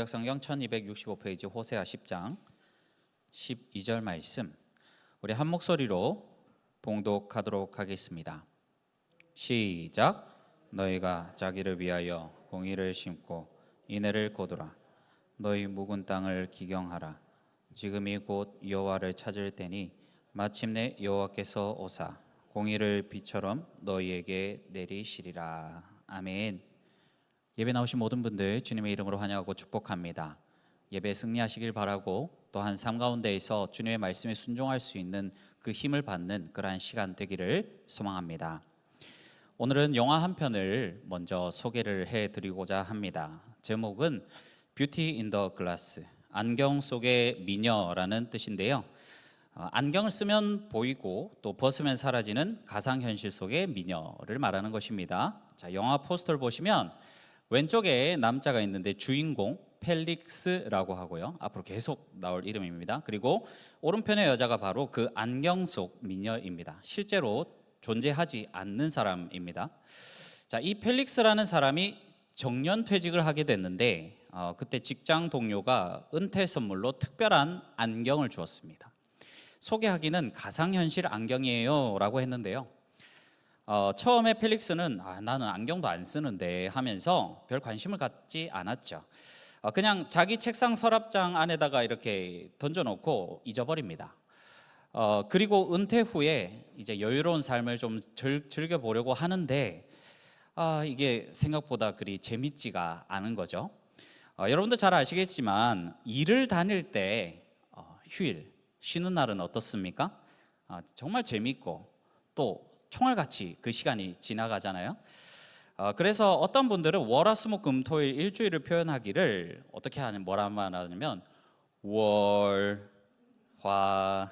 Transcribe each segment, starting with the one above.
성경 1265페이지 호세아 10장 12절 말씀, 우리 한 목소리로 봉독하도록 하겠습니다. 시작. 너희가 자기를 위하여 공의를 심고 인애를 거두라. 너희 묵은 땅을 기경하라. 지금이 곧 여호와를 찾을 때니 마침내 여호와께서 오사 공의를 비처럼 너희에게 내리시리라. 아멘. 예배 나오신 모든 분들 주님의 이름으로 환영하고 축복합니다. 예배 승리하시길 바라고, 또한 삶 가운데에서 주님의 말씀에 순종할 수 있는 그 힘을 받는 그러한 시간 되기를 소망합니다. 오늘은 영화 한 편을 먼저 소개를 해드리고자 합니다. 제목은 뷰티 인 더 글라스, 안경 속의 미녀라는 뜻인데요. 안경을 쓰면 보이고 또 벗으면 사라지는 가상현실 속의 미녀를 말하는 것입니다. 자, 영화 포스터를 보시면 왼쪽에 남자가 있는데 주인공 펠릭스라고 하고요. 앞으로 계속 나올 이름입니다. 그리고 오른편의 여자가 바로 그 안경 속 미녀입니다. 실제로 존재하지 않는 사람입니다. 자, 이 펠릭스라는 사람이 정년퇴직을 하게 됐는데 그때 직장 동료가 은퇴 선물로 특별한 안경을 주었습니다. 소개하기는 가상현실 안경이에요 라고 했는데요. 처음에 펠릭스는 나는 안경도 안 쓰는데 하면서 별 관심을 갖지 않았죠. 그냥 자기 책상 서랍장 안에다가 이렇게 던져놓고 잊어버립니다. 그리고 은퇴 후에 이제 여유로운 삶을 좀 즐겨보려고 하는데 이게 생각보다 그리 재밌지가 않은 거죠. 여러분도 잘 아시겠지만 일을 다닐 때 휴일, 쉬는 날은 어떻습니까? 정말 재밌고 또 총알같이 그 시간이 지나가잖아요. 그래서 어떤 분들은 월화수목금토일 일주일을 표현하기를 어떻게 하냐면 뭐라 말하냐면 월, 화,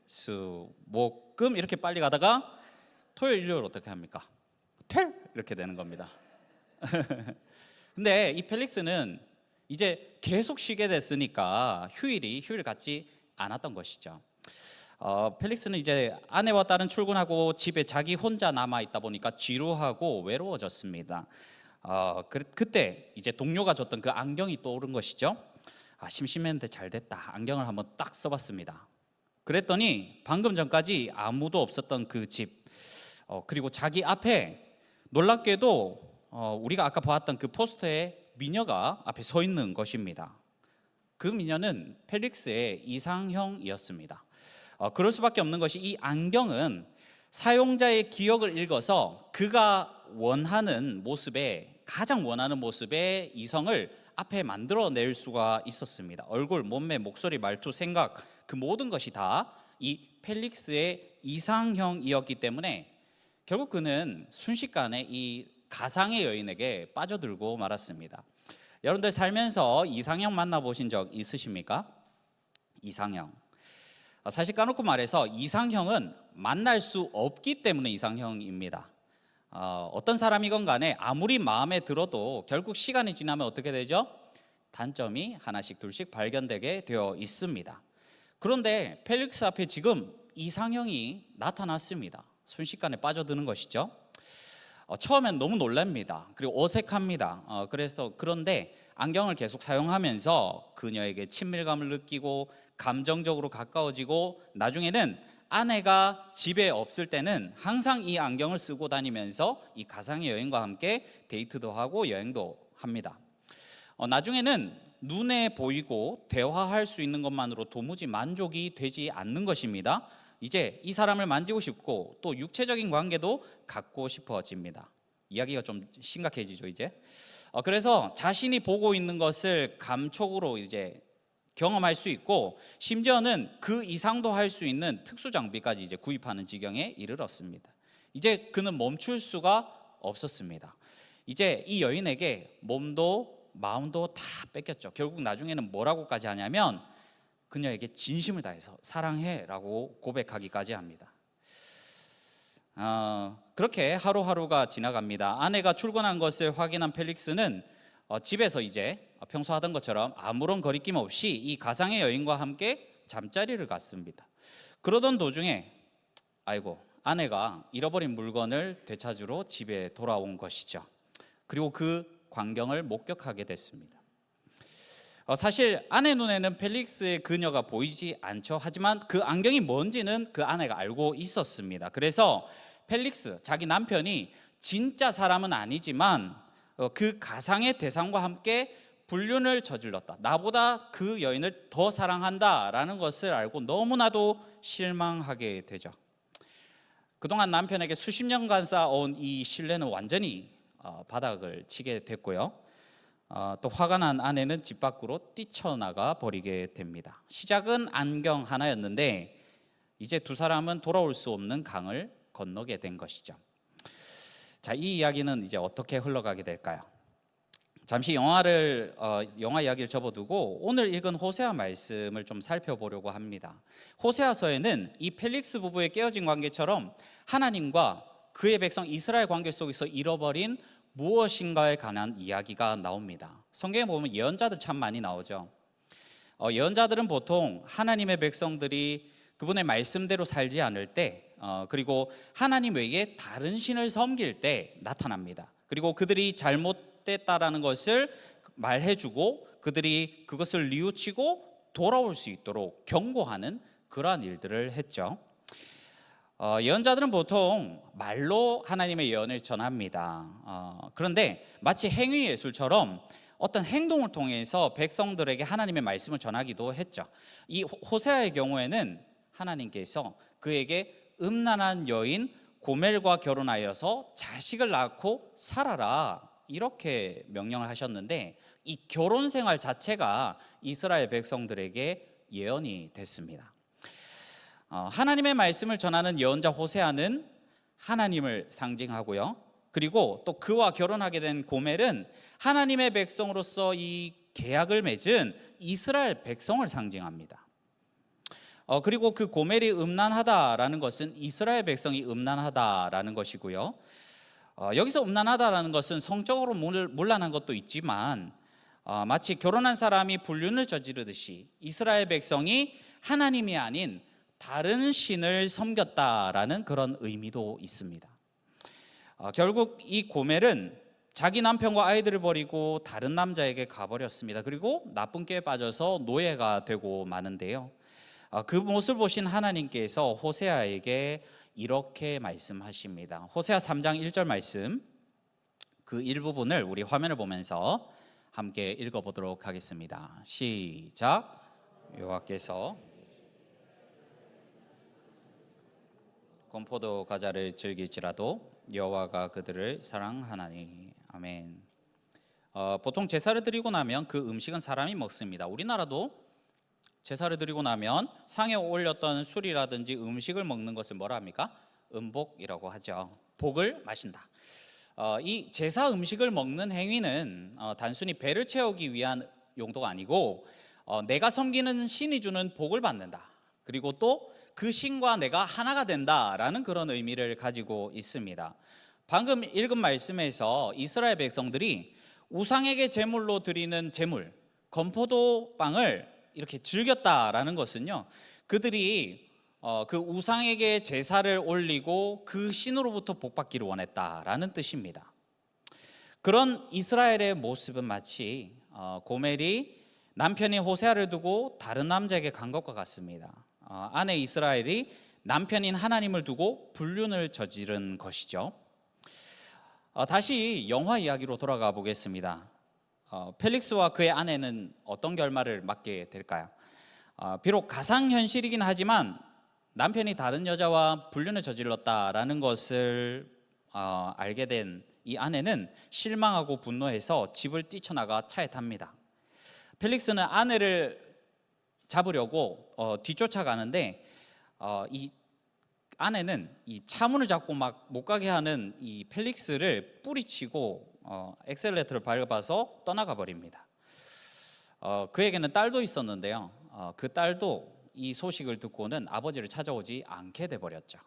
수, 목, 금 이렇게 빨리 가다가 토요일, 일요일 어떻게 합니까? 퇴 이렇게 되는 겁니다. 근데 이 펠릭스는 이제 계속 쉬게 됐으니까 휴일이 휴일 같지 않았던 것이죠. 펠릭스는 이제 아내와 딸은 출근하고 집에 자기 혼자 남아 있다 보니까 지루하고 외로워졌습니다. 그때 이제 동료가 줬던 그 안경이 떠오른 것이죠. 심심했는데 잘 됐다. 안경을 한번 딱 써봤습니다. 그랬더니 방금 전까지 아무도 없었던 그 집, 그리고 자기 앞에 놀랍게도 우리가 아까 보았던 그 포스터에 미녀가 앞에 서 있는 것입니다. 그 미녀는 펠릭스의 이상형이었습니다. 그럴 수밖에 없는 것이 이 안경은 사용자의 기억을 읽어서 그가 원하는 모습에, 가장 원하는 모습의 이성을 앞에 만들어낼 수가 있었습니다. 얼굴, 몸매, 목소리, 말투, 생각, 그 모든 것이 다 이 펠릭스의 이상형이었기 때문에 결국 그는 순식간에 이 가상의 여인에게 빠져들고 말았습니다. 여러분들 살면서 이상형 만나보신 적 있으십니까? 이상형. 사실 까놓고 말해서 이상형은 만날 수 없기 때문에 이상형입니다. 어떤 사람이건 간에 아무리 마음에 들어도 결국 시간이 지나면 어떻게 되죠? 단점이 하나씩 둘씩 발견되게 되어 있습니다. 그런데 펠릭스 앞에 지금 이상형이 나타났습니다. 순식간에 빠져드는 것이죠. 처음엔 너무 놀랍니다. 그리고 어색합니다. 그런데 안경을 계속 사용하면서 그녀에게 친밀감을 느끼고 감정적으로 가까워지고, 나중에는 아내가 집에 없을 때는 항상 이 안경을 쓰고 다니면서 이 가상의 여인과 함께 데이트도 하고 여행도 합니다. 나중에는 눈에 보이고 대화할 수 있는 것만으로 도무지 만족이 되지 않는 것입니다. 이제 이 사람을 만지고 싶고 또 육체적인 관계도 갖고 싶어집니다. 이야기가 좀 심각해지죠 이제. 그래서 자신이 보고 있는 것을 감촉으로 이제 경험할 수 있고, 심지어는 그 이상도 할 수 있는 특수 장비까지 이제 구입하는 지경에 이르렀습니다. 이제 그는 멈출 수가 없었습니다. 이제 이 여인에게 몸도 마음도 다 뺏겼죠. 결국 나중에는 뭐라고까지 하냐면 그녀에게 진심을 다해서 사랑해라고 고백하기까지 합니다. 그렇게 하루하루가 지나갑니다. 아내가 출근한 것을 확인한 펠릭스는 집에서 이제 평소 하던 것처럼 아무런 거리낌 없이 이 가상의 여인과 함께 잠자리를 갔습니다. 그러던 도중에 아내가 잃어버린 물건을 되찾으러 집에 돌아온 것이죠. 그리고 그 광경을 목격하게 됐습니다. 사실 아내 눈에는 펠릭스의 그녀가 보이지 않죠. 하지만 그 안경이 뭔지는 그 아내가 알고 있었습니다. 그래서 펠릭스, 자기 남편이 진짜 사람은 아니지만 그 가상의 대상과 함께 불륜을 저질렀다. 나보다 그 여인을 더 사랑한다라는 것을 알고 너무나도 실망하게 되죠. 그동안 남편에게 수십 년간 쌓아온 이 신뢰는 완전히 바닥을 치게 됐고요. 또 화가 난 아내는 집 밖으로 뛰쳐나가 버리게 됩니다. 시작은 안경 하나였는데 이제 두 사람은 돌아올 수 없는 강을 건너게 된 것이죠. 자, 이 이야기는 이제 어떻게 흘러가게 될까요? 잠시 영화 이야기를 접어두고 오늘 읽은 호세아 말씀을 좀 살펴보려고 합니다. 호세아서에는 이 펠릭스 부부의 깨어진 관계처럼 하나님과 그의 백성 이스라엘 관계 속에서 잃어버린 무엇인가에 관한 이야기가 나옵니다. 성경에 보면 예언자들 참 많이 나오죠. 예언자들은 보통 하나님의 백성들이 그분의 말씀대로 살지 않을 때, 그리고 하나님 외에 다른 신을 섬길 때 나타납니다. 그리고 그들이 잘못됐다라는 것을 말해주고 그들이 그것을 뉘우치고 돌아올 수 있도록 경고하는 그러한 일들을 했죠. 예언자들은 보통 말로 하나님의 예언을 전합니다. 그런데 마치 행위 예술처럼 어떤 행동을 통해서 백성들에게 하나님의 말씀을 전하기도 했죠. 이 호세아의 경우에는 하나님께서 그에게 음란한 여인 고멜과 결혼하여서 자식을 낳고 살아라 이렇게 명령을 하셨는데, 이 결혼 생활 자체가 이스라엘 백성들에게 예언이 됐습니다. 하나님의 말씀을 전하는 예언자 호세아는 하나님을 상징하고요. 그리고 또 그와 결혼하게 된 고멜은 하나님의 백성으로서 이 계약을 맺은 이스라엘 백성을 상징합니다. 그리고 그 고멜이 음란하다라는 것은 이스라엘 백성이 음란하다라는 것이고요. 여기서 음란하다라는 것은 성적으로 문란한 것도 있지만 마치 결혼한 사람이 불륜을 저지르듯이 이스라엘 백성이 하나님이 아닌 다른 신을 섬겼다라는 그런 의미도 있습니다. 결국 이 고멜은 자기 남편과 아이들을 버리고 다른 남자에게 가버렸습니다. 그리고 나쁜 꾀에 빠져서 노예가 되고 마는데요. 그 모습을 보신 하나님께서 호세아에게 이렇게 말씀하십니다. 호세아 3장 1절 말씀, 그 일부분을 우리 화면을 보면서 함께 읽어보도록 하겠습니다. 시작. 여호와께서 건포도 과자를 즐길지라도 여호와가 그들을 사랑하나니. 아멘. 보통 제사를 드리고 나면 그 음식은 사람이 먹습니다. 우리나라도 제사를 드리고 나면 상에 올렸던 술이라든지 음식을 먹는 것을 뭐라 합니까? 음복이라고 하죠. 복을 마신다. 이 제사 음식을 먹는 행위는 단순히 배를 채우기 위한 용도가 아니고 내가 섬기는 신이 주는 복을 받는다. 그리고 또 그 신과 내가 하나가 된다라는 그런 의미를 가지고 있습니다. 방금 읽은 말씀에서 이스라엘 백성들이 우상에게 제물로 드리는 제물, 건포도 빵을 이렇게 즐겼다라는 것은요, 그들이 그 우상에게 제사를 올리고 그 신으로부터 복받기를 원했다라는 뜻입니다. 그런 이스라엘의 모습은 마치 고멜이 남편이 호세아를 두고 다른 남자에게 간 것과 같습니다. 아내 이스라엘이 남편인 하나님을 두고 불륜을 저지른 것이죠. 다시 영화 이야기로 돌아가 보겠습니다. 펠릭스와 그의 아내는 어떤 결말을 맞게 될까요? 비록 가상현실이긴 하지만 남편이 다른 여자와 불륜을 저질렀다라는 것을 알게 된 이 아내는 실망하고 분노해서 집을 뛰쳐나가 차에 탑니다. 펠릭스는 아내를 잡으려고 뒤쫓아가는데 이 아내는 이 차문을 잡고 막 못 가게 하는 이 펠릭스를 뿌리치고 엑셀레이터를 밟아서 떠나가 버립니다. 그에게는 딸도 있었는데요. 그 딸도 이 소식을 듣고는 아버지를 찾아오지 않게 돼 버렸죠.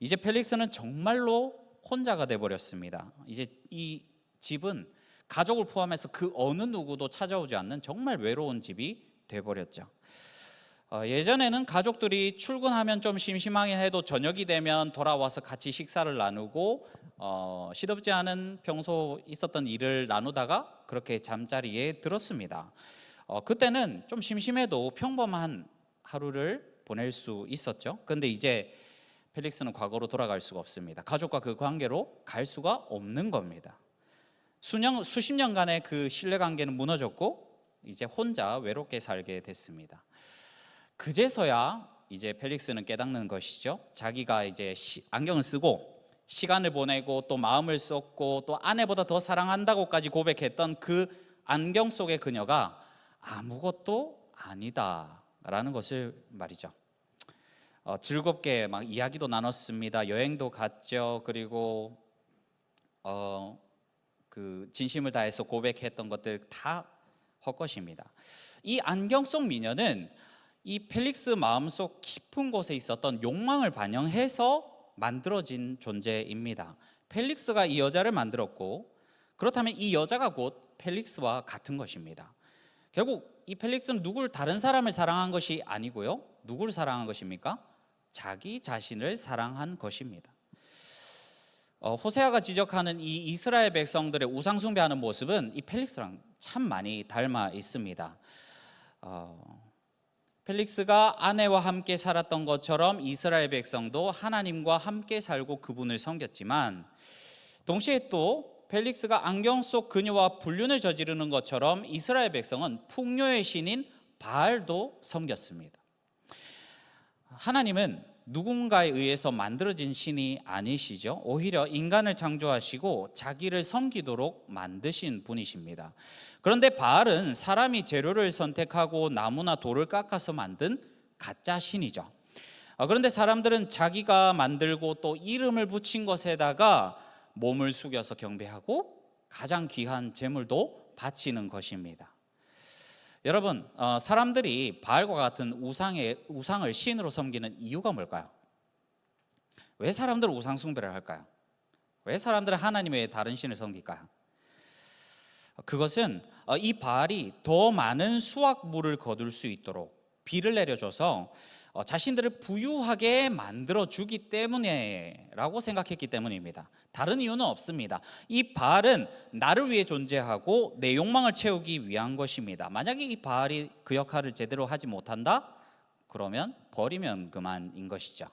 이제 펠릭스는 정말로 혼자가 돼 버렸습니다. 이제 이 집은 가족을 포함해서 그 어느 누구도 찾아오지 않는 정말 외로운 집이 돼 버렸죠. 예전에는 가족들이 출근하면 좀 심심하긴 해도 저녁이 되면 돌아와서 같이 식사를 나누고 시덥지 않은 평소 있었던 일을 나누다가 그렇게 잠자리에 들었습니다. 그때는 좀 심심해도 평범한 하루를 보낼 수 있었죠. 그런데 이제 펠릭스는 과거로 돌아갈 수가 없습니다. 가족과 그 관계로 갈 수가 없는 겁니다. 수십 년간의 그 신뢰 관계는 무너졌고 이제 혼자 외롭게 살게 됐습니다. 그제서야 이제 펠릭스는 깨닫는 것이죠. 자기가 이제 안경을 쓰고 시간을 보내고 또 마음을 쏟고 또 아내보다 더 사랑한다고까지 고백했던 그 안경 속의 그녀가 아무것도 아니다라는 것을 말이죠. 즐겁게 막 이야기도 나눴습니다. 여행도 갔죠. 그리고 그 진심을 다해서 고백했던 것들 다 헛것입니다. 이 안경 속 미녀는 이 펠릭스 마음속 깊은 곳에 있었던 욕망을 반영해서 만들어진 존재입니다. 펠릭스가 이 여자를 만들었고 그렇다면 이 여자가 곧 펠릭스와 같은 것입니다. 결국 이 펠릭스는 다른 사람을 사랑한 것이 아니고요. 누구를 사랑한 것입니까? 자기 자신을 사랑한 것입니다. 호세아가 지적하는 이 이스라엘 백성들의 우상 숭배하는 모습은 이 펠릭스랑 참 많이 닮아 있습니다. 펠릭스가 아내와 함께 살았던 것처럼 이스라엘 백성도 하나님과 함께 살고 그분을 섬겼지만 동시에 또 펠릭스가 안경 속 그녀와 불륜을 저지르는 것처럼 이스라엘 백성은 풍요의 신인 바알도 섬겼습니다. 하나님은 누군가에 의해서 만들어진 신이 아니시죠. 오히려 인간을 창조하시고 자기를 섬기도록 만드신 분이십니다. 그런데 바알은 사람이 재료를 선택하고 나무나 돌을 깎아서 만든 가짜 신이죠. 그런데 사람들은 자기가 만들고 또 이름을 붙인 것에다가 몸을 숙여서 경배하고 가장 귀한 제물도 바치는 것입니다. 여러분, 사람들이 바알과 같은 우상을 신으로 섬기는 이유가 뭘까요? 왜 사람들은 우상 숭배를 할까요? 왜 사람들은 하나님 외에 다른 신을 섬길까요? 그것은 이 바알이 더 많은 수확물을 거둘 수 있도록 비를 내려줘서 자신들을 부유하게 만들어주기 때문에라고 생각했기 때문입니다. 다른 이유는 없습니다. 이 바알은 나를 위해 존재하고 내 욕망을 채우기 위한 것입니다. 만약에 이 바알이 그 역할을 제대로 하지 못한다? 그러면 버리면 그만인 것이죠.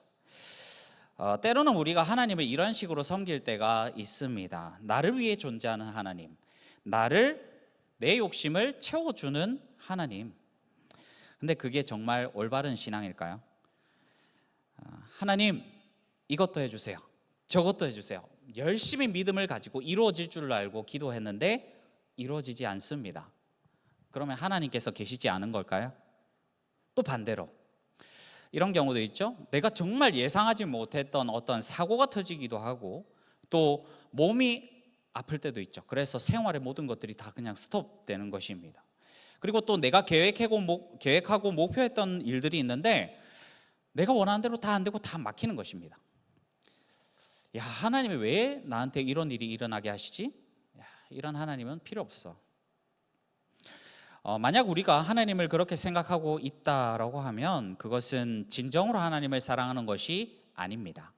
때로는 우리가 하나님을 이런 식으로 섬길 때가 있습니다. 나를 위해 존재하는 하나님, 내 욕심을 채워주는 하나님. 근데 그게 정말 올바른 신앙일까요? 하나님, 이것도 해주세요, 저것도 해주세요. 열심히 믿음을 가지고 이루어질 줄 알고 기도했는데 이루어지지 않습니다. 그러면 하나님께서 계시지 않은 걸까요? 또 반대로 이런 경우도 있죠. 내가 정말 예상하지 못했던 어떤 사고가 터지기도 하고 또 몸이 아플 때도 있죠. 그래서 생활의 모든 것들이 다 그냥 스톱되는 것입니다. 그리고 또 내가 계획하고 목표했던 일들이 있는데 내가 원하는 대로 다 안 되고 다 막히는 것입니다. 야, 하나님이 왜 나한테 이런 일이 일어나게 하시지? 이런 하나님은 필요 없어. 만약 우리가 하나님을 그렇게 생각하고 있다라고 하면 그것은 진정으로 하나님을 사랑하는 것이 아닙니다.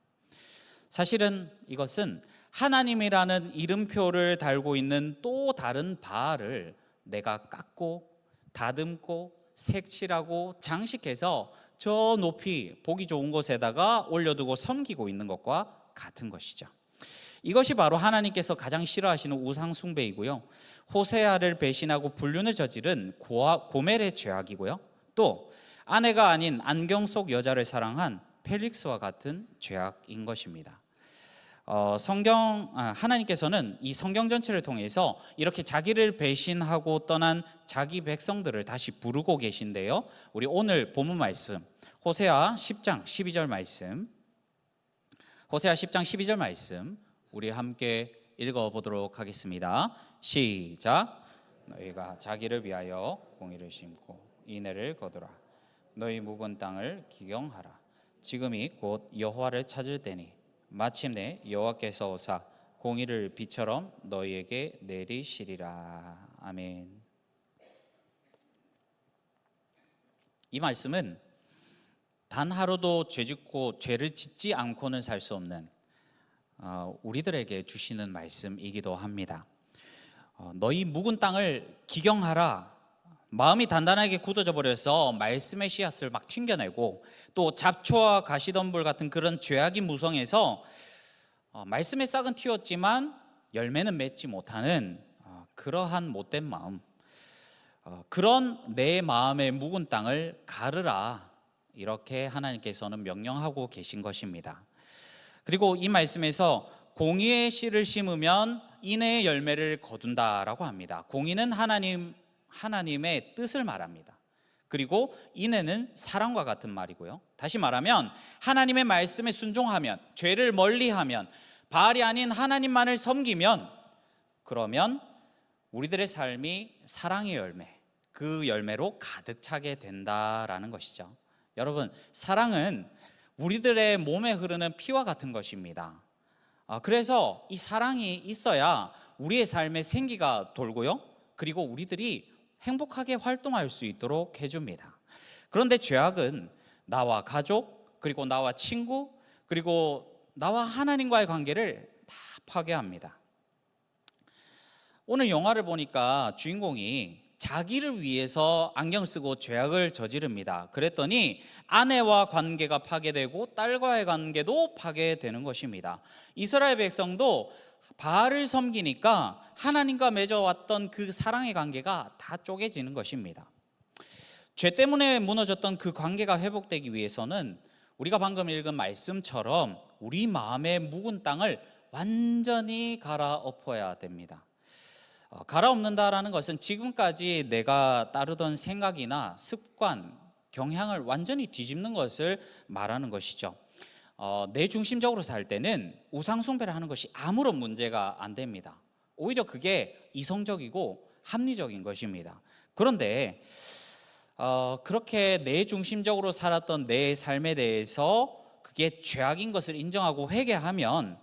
사실은 이것은 하나님이라는 이름표를 달고 있는 또 다른 바알을 내가 깎고 다듬고 색칠하고 장식해서 저 높이 보기 좋은 곳에다가 올려두고 섬기고 있는 것과 같은 것이죠. 이것이 바로 하나님께서 가장 싫어하시는 우상 숭배이고요, 호세아를 배신하고 불륜을 저지른 고멜의 죄악이고요, 또 아내가 아닌 안경 속 여자를 사랑한 펠릭스와 같은 죄악인 것입니다. 하나님께서는 이 성경 전체를 통해서 이렇게 자기를 배신하고 떠난 자기 백성들을 다시 부르고 계신데요, 우리 오늘 본문 말씀 호세아 10장 12절 말씀, 호세아 10장 12절 말씀 우리 함께 읽어보도록 하겠습니다. 시작. 너희가 자기를 위하여 공의를 심고 인애를 거두라. 너희 묵은 땅을 기경하라. 지금이 곧 여호와를 찾을 때니 마침내 여호와께서 오사 공의를 비처럼 너희에게 내리시리라. 아멘. 이 말씀은 단 하루도 죄를 짓지 않고는 살 수 없는 우리들에게 주시는 말씀이기도 합니다. 너희 묵은 땅을 기경하라. 마음이 단단하게 굳어져 버려서 말씀의 씨앗을 막 튕겨내고, 또 잡초와 가시덤불 같은 그런 죄악이 무성해서 말씀의 싹은 틔웠지만 열매는 맺지 못하는 그러한 못된 마음, 그런 내 마음의 묵은 땅을 가르라, 이렇게 하나님께서는 명령하고 계신 것입니다. 그리고 이 말씀에서 공의의 씨를 심으면 인애의 열매를 거둔다라고 합니다. 공의는 하나님의 뜻을 말합니다. 그리고 인애는 사랑과 같은 말이고요. 다시 말하면 하나님의 말씀에 순종하면, 죄를 멀리하면, 바알이 아닌 하나님만을 섬기면, 그러면 우리들의 삶이 사랑의 열매, 그 열매로 가득 차게 된다라는 것이죠. 여러분, 사랑은 우리들의 몸에 흐르는 피와 같은 것입니다. 그래서 이 사랑이 있어야 우리의 삶에 생기가 돌고요, 그리고 우리들이 행복하게 활동할 수 있도록 해줍니다. 그런데 죄악은 나와 가족, 그리고 나와 친구, 그리고 나와 하나님과의 관계를 다 파괴합니다. 오늘 영화를 보니까 주인공이 자기를 위해서 안경 쓰고 죄악을 저지릅니다. 그랬더니 아내와 관계가 파괴되고 딸과의 관계도 파괴되는 것입니다. 이스라엘 백성도 바알을 섬기니까 하나님과 맺어왔던 그 사랑의 관계가 다 쪼개지는 것입니다. 죄 때문에 무너졌던 그 관계가 회복되기 위해서는 우리가 방금 읽은 말씀처럼 우리 마음의 묵은 땅을 완전히 갈아엎어야 됩니다. 갈아엎는다라는 것은 지금까지 내가 따르던 생각이나 습관, 경향을 완전히 뒤집는 것을 말하는 것이죠. 내 중심적으로 살 때는 우상 숭배를 하는 것이 아무런 문제가 안 됩니다. 오히려 그게 이성적이고 합리적인 것입니다. 그런데 그렇게 내 중심적으로 살았던 내 삶에 대해서 그게 죄악인 것을 인정하고 회개하면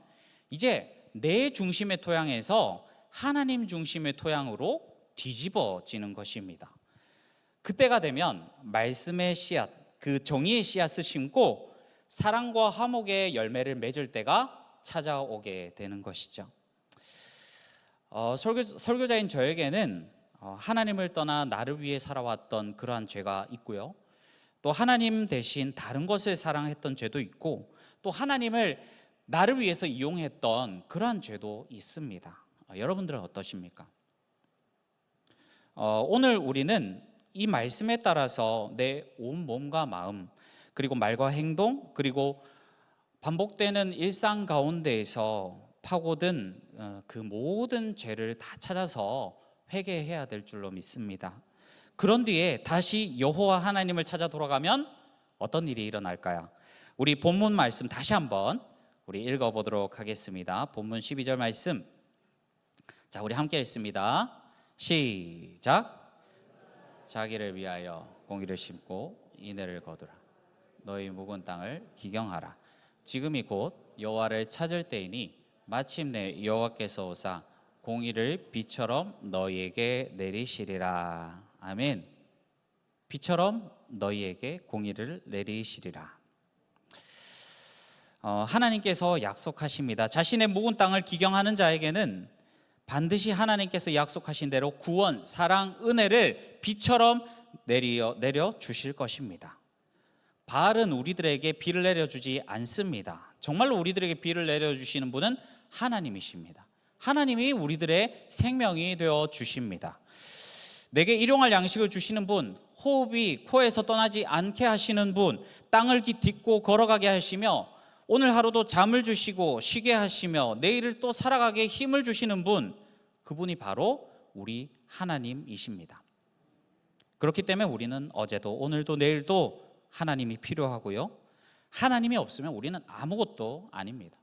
이제 내 중심의 토양에서 하나님 중심의 토양으로 뒤집어지는 것입니다. 그때가 되면 말씀의 씨앗, 그 정의의 씨앗을 심고 사랑과 화목의 열매를 맺을 때가 찾아오게 되는 것이죠. 설교자인 저에게는 하나님을 떠나 나를 위해 살아왔던 그러한 죄가 있고요, 또 하나님 대신 다른 것을 사랑했던 죄도 있고, 또 하나님을 나를 위해서 이용했던 그러한 죄도 있습니다. 여러분들은 어떠십니까? 오늘 우리는 이 말씀에 따라서 내 온 몸과 마음, 그리고 말과 행동, 그리고 반복되는 일상 가운데에서 파고든 그 모든 죄를 다 찾아서 회개해야 될 줄로 믿습니다. 그런 뒤에 다시 여호와 하나님을 찾아 돌아가면 어떤 일이 일어날까요? 우리 본문 말씀 다시 한번 우리 읽어보도록 하겠습니다. 본문 12절 말씀, 자, 우리 함께 읽습니다. 시작. 자기를 위하여 공의를 심고 인애를 거두라. 너희 묵은 땅을 기경하라. 지금이 곧 여호와를 찾을 때이니 마침내 여호와께서 오사 공의를 비처럼 너희에게 내리시리라. 아멘. 비처럼 너희에게 공의를 내리시리라. 하나님께서 약속하십니다. 자신의 묵은 땅을 기경하는 자에게는 반드시 하나님께서 약속하신 대로 구원, 사랑, 은혜를 비처럼 내려 주실 것입니다. 바알은 우리들에게 비를 내려주지 않습니다. 정말로 우리들에게 비를 내려주시는 분은 하나님이십니다. 하나님이 우리들의 생명이 되어 주십니다. 내게 일용할 양식을 주시는 분, 호흡이 코에서 떠나지 않게 하시는 분, 땅을 딛고 걸어가게 하시며 오늘 하루도 잠을 주시고 쉬게 하시며 내일을 또 살아가게 힘을 주시는 분, 그분이 바로 우리 하나님이십니다. 그렇기 때문에 우리는 어제도 오늘도 내일도 하나님이 필요하고요, 하나님이 없으면 우리는 아무것도 아닙니다.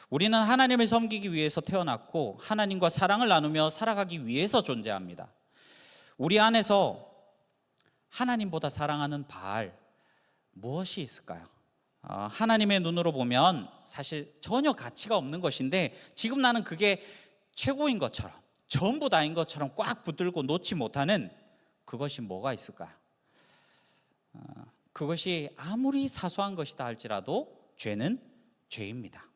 우리는 하나님을 섬기기 위해서 태어났고 하나님과 사랑을 나누며 살아가기 위해서 존재합니다. 우리 안에서 하나님보다 사랑하는 바알, 무엇이 있을까요? 하나님의 눈으로 보면 사실 전혀 가치가 없는 것인데 지금 나는 그게 최고인 것처럼, 전부 다인 것처럼 꽉 붙들고 놓지 못하는 그것이 뭐가 있을까요? 그것이 아무리 사소한 것이다 할지라도 죄는 죄입니다.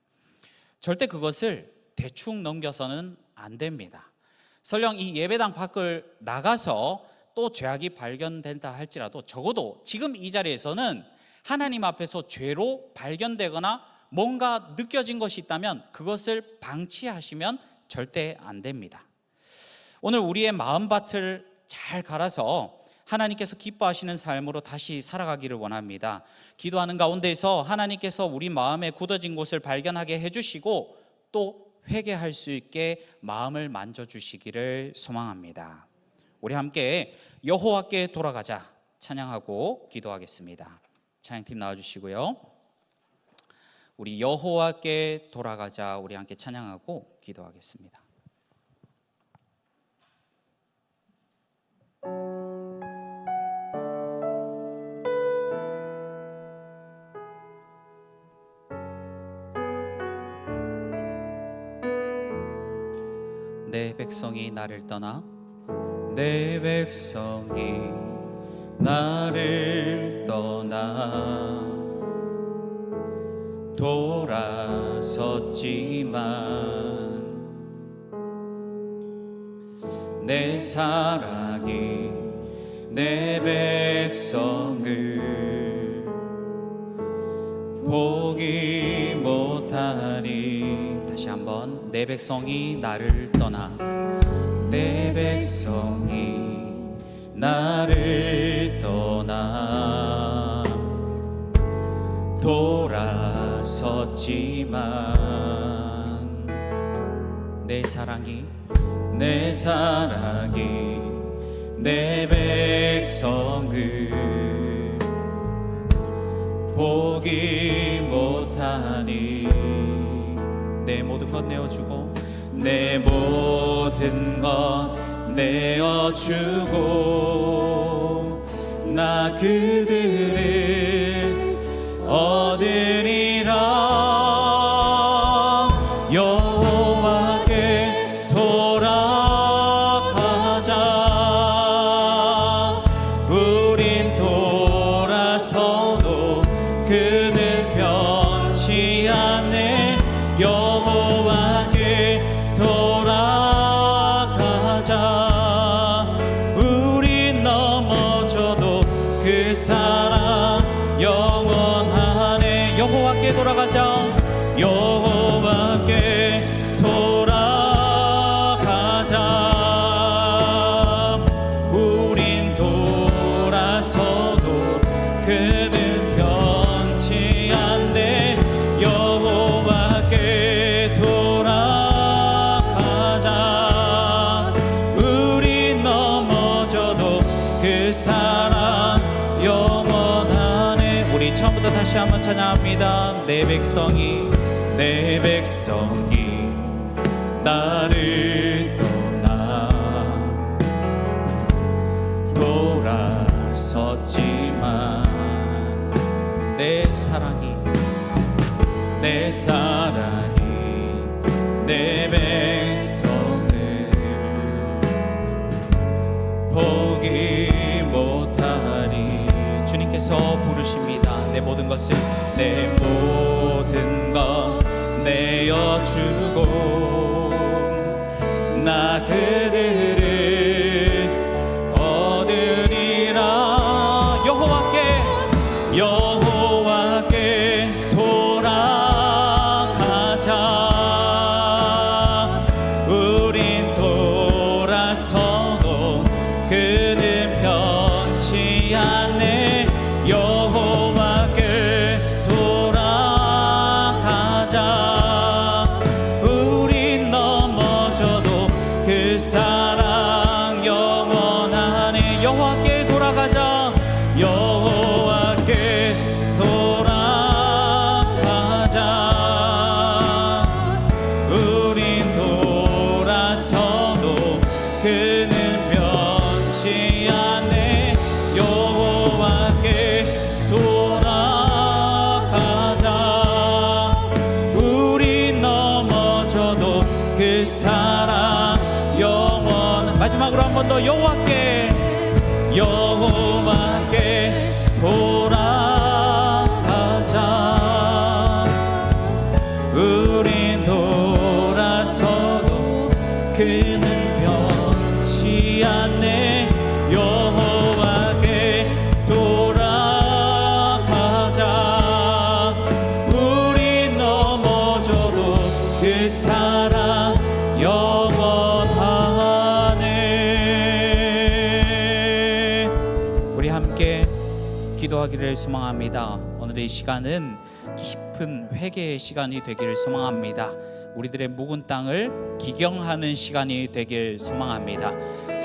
절대 그것을 대충 넘겨서는 안 됩니다. 설령 이 예배당 밖을 나가서 또 죄악이 발견된다 할지라도 적어도 지금 이 자리에서는 하나님 앞에서 죄로 발견되거나 뭔가 느껴진 것이 있다면 그것을 방치하시면 절대 안 됩니다. 오늘 우리의 마음밭을 잘 갈아서 하나님께서 기뻐하시는 삶으로 다시 살아가기를 원합니다. 기도하는 가운데에서 하나님께서 우리 마음에 굳어진 곳을 발견하게 해주시고 또 회개할 수 있게 마음을 만져주시기를 소망합니다. 우리 함께 여호와께 돌아가자 찬양하고 기도하겠습니다. 찬양팀 나와주시고요. 우리 여호와께 돌아가자 우리 함께 찬양하고 기도하겠습니다. 내 백성이 나를 떠나 내 백성이 나를 떠나 돌아섰지만 내 사랑이 내 백성을 보기 못하니 다시 한번 내 백성이 나를 떠나 내 백성이 나를 떠나 돌아섰지만 내 사랑이 내 백성을 보기 못하니 내 모든 것 내어주고 내 모든 것 내어주고 나 그들을 얻으리라. 여호와께 돌아가자. 우린 돌아서도 그는 변치 않네. 여호와께 돌아가자. 우린 넘어져도 그 사랑 영원하네. 여호와께 돌아가자. 여호와께 돌아가자. 우린 돌아서도 그는 변치 않네. 여호와께 돌아가자. 우린 넘어져도 그 사랑 영원하네. 우리 처음부터 다시 한번 찬양합니다. 내 백성이 나를 떠나 돌아섰지만 내 사랑이 내 백성을 보기 못하니. 주님께서 부르십니다. 내 모든 것 내어주고 나 그들을 얻으리라. 여호와께 돌아가자. 우린 돌아서도 그는 변치 않네. 여호와께 돌아가자. 우린 넘어져도 그 사랑 영원하네. 여호와께 돌아가자. 여호와께 돌아가자. 우린 돌아서도 그는 변치 않네. 여호와께 돌아가자. 우린 넘어져도 그 사랑 영원. 마지막으로 한 번 더 여호와께 돌아가자. 우린 돌아서도 그는 변치 않네. 함께 기도하기를 소망합니다. 오늘의 시간은 깊은 회개의 시간이 되기를 소망합니다. 우리들의 묵은 땅을 기경하는 시간이 되길 소망합니다.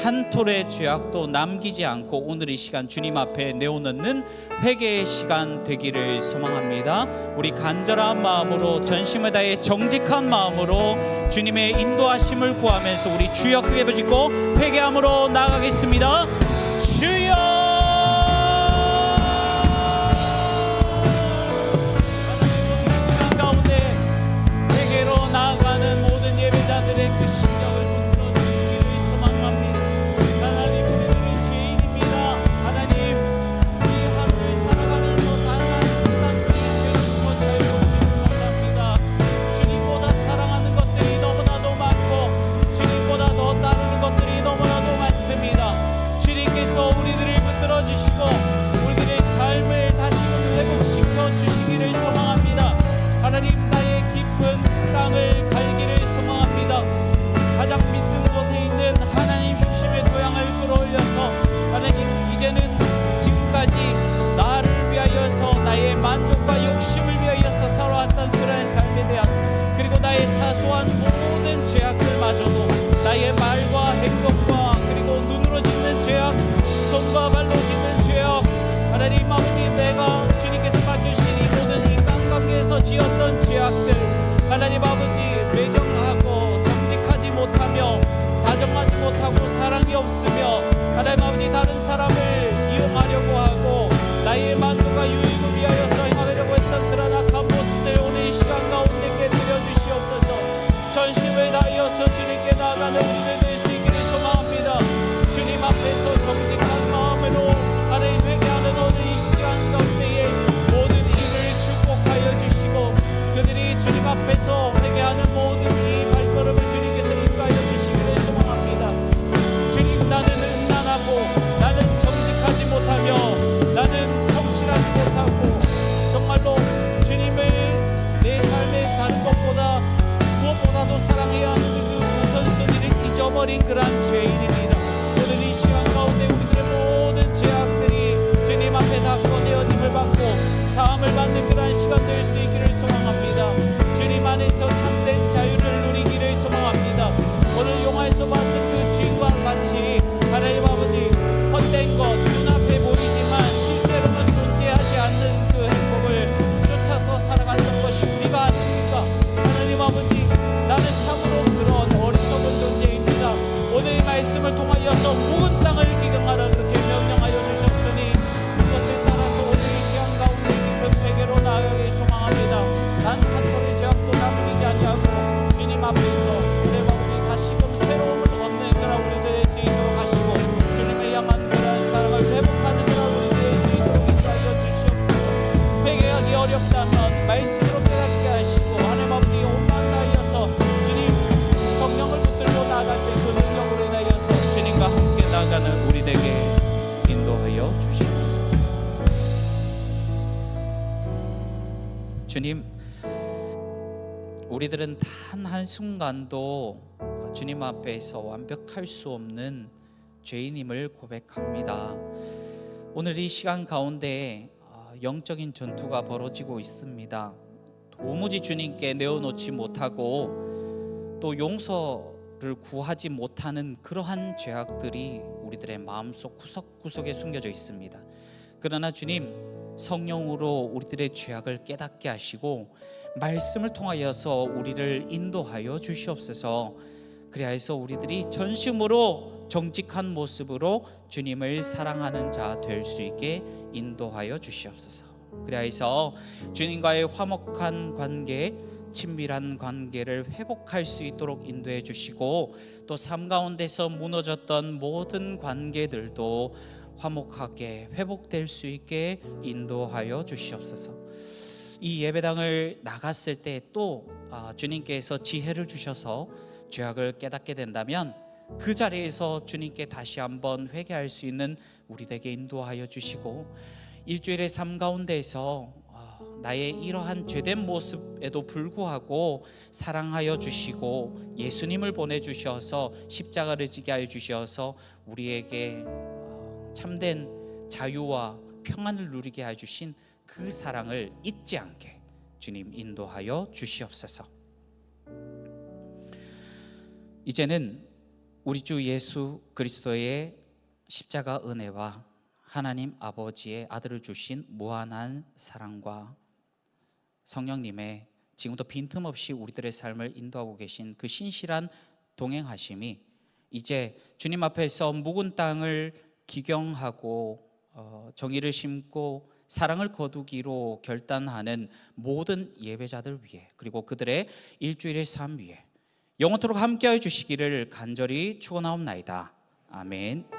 한 톨의 죄악도 남기지 않고 오늘 이 시간 주님 앞에 내어놓는 회개의 시간 되기를 소망합니다. 우리 간절한 마음으로 전심을 다해 정직한 마음으로 주님의 인도하심을 구하면서 우리 주여 크게 부르짖고 회개함으로 나아가겠습니다. 주여 나아가는 모든 예배자들의 그 심령을 붙들어주시기를 소망합니다. 하나님, 우리들은 죄인입니다. 하나님, 이 하루를 살아가면서 단 한 순간도 죄인으로 자유롭지를 못합니다. 주님보다 사랑하는 것들이 너무나도 많고 주님보다 더 따르는 것들이 너무나도 많습니다. 주님께서 우리들을 붙들어주시고 우리들의 삶을 다시금 회복시켜 주시기를 소망합니다. 하나님, 나의 깊은 땅을 갈기를 소망합니다. 가장 밑든 곳에 있는 하나님 중심의 교양을 끌어올려서 하나님, 이제는 지금까지 나를 위하여서 나의 만족과 욕심을 위하여서 살아왔던 그런 삶에 대한, 그리고 나의 사소한 모든 죄악들마저도 나의 말과 행동과 그리고 눈으로 짓는 죄악, 손과 발로 짓는 죄악, 하나님 아버지, 내가 주님께서 맡기신 이 모든 인간관계에서 지었던 죄악들, 하나님 아버지, 매정하고 정직하지 못하며 다정하지 못하고 사랑이 없으며 하나님 아버지, 다른 사람을 이용하려고 하고 나의 만족과 유익을 위하여서 행하려고 했던 그런 악한 모습들 오늘 이 시간 가운데 깨뜨려 주시옵소서. 전심을 다하여서 주님께 나아가는 우리들 될 수 있기를 소망합니다. 주님 앞에서 정직한 마음으로 하나님 회개하는 오늘 이 시간 가운데에 모든 일을 축복하여 주시고 그들이 주님 앞에서 회개하는 모든 이 발걸음을 주님께서 인도하여 주시기를 소망합니다. 주님, 나는 음란하고 나는 정직하지 못하며 나는 성실하지 못하고 정말로 주님을 내 삶의 다른 것보다 무엇보다도 사랑해야 하는 그 우선순위를 잊어버린 그러한 죄인입니다. 오늘 이 시간 가운데 우리들의 모든 죄악들이 주님 앞에 다 꺼내어짐을 받고 사함을 받는 그러한 시간 될 수 있기를 소망합니다. 주님 안에서 참된 자유를 누리기를 소망합니다. 오늘 영화에서 봤던 그 주인과 같이 하나님 아버지, 헛된 것, 눈앞에 보이지만 실제로는 존재하지 않는 그 행복을 쫓아서 살아갔던 것이 우리가 아닙니까? 하나님 아버지, 나는 참으로 그런 어리석은 존재입니다. 오늘 이 말씀을 통하여서 묵은 땅을 기경하라 그렇게 명령하여 주셨으니 그것을 따라서 오늘 이 시간 가운데 깊은 회개로 나아가길 소망합니다. 단 한 톨의 죄악도 남기지 아니하고 주님 앞에서 우리 마음이 다시금 새로움을 얻는 그런 우리들 될 수 있도록 하시고 주님을 향한 그런 사랑을 회복하는 그런 우리들 될 수 있도록 인도하여 주시옵소서. 회개하기 어렵다면 말씀으로 깨닫게 하시고 하나님 아버지, 온마음 다하여서 주님 성령을 붙들고 나아갈 때 그 능력으로 인하여서 주님과 함께 나아가는 우리에게 인도하여 주시옵소서. 주님, 우리들은 단 한순간도 주님 앞에서 완벽할 수 없는 죄인임을 고백합니다. 오늘 이 시간 가운데 영적인 전투가 벌어지고 있습니다. 도무지 주님께 내어놓지 못하고 또 용서를 구하지 못하는 그러한 죄악들이 우리들의 마음속 구석구석에 숨겨져 있습니다. 그러나 주님, 성령으로 우리들의 죄악을 깨닫게 하시고 말씀을 통하여서 우리를 인도하여 주시옵소서. 그리하여서 우리들이 전심으로 정직한 모습으로 주님을 사랑하는 자 될 수 있게 인도하여 주시옵소서. 그리하여서 주님과의 화목한 관계, 친밀한 관계를 회복할 수 있도록 인도해 주시고 또 삶 가운데서 무너졌던 모든 관계들도 화목하게 회복될 수 있게 인도하여 주시옵소서. 이 예배당을 나갔을 때 또 주님께서 지혜를 주셔서 죄악을 깨닫게 된다면 그 자리에서 주님께 다시 한번 회개할 수 있는 우리에게 인도하여 주시고 일주일의 삶 가운데에서 나의 이러한 죄된 모습에도 불구하고 사랑하여 주시고 예수님을 보내주셔서 십자가를 지게 하여 주셔서 우리에게 참된 자유와 평안을 누리게 해주신 그 사랑을 잊지 않게 주님 인도하여 주시옵소서. 이제는 우리 주 예수 그리스도의 십자가 은혜와 하나님 아버지의 아들을 주신 무한한 사랑과 성령님의 지금도 빈틈없이 우리들의 삶을 인도하고 계신 그 신실한 동행하심이 이제 주님 앞에서 묵은 땅을 기경하고 정의를 심고 사랑을 거두기로 결단하는 모든 예배자들 위해, 그리고 그들의 일주일의 삶 위에 영원토록 함께하여 주시기를 간절히 축원하옵나이다. 아멘.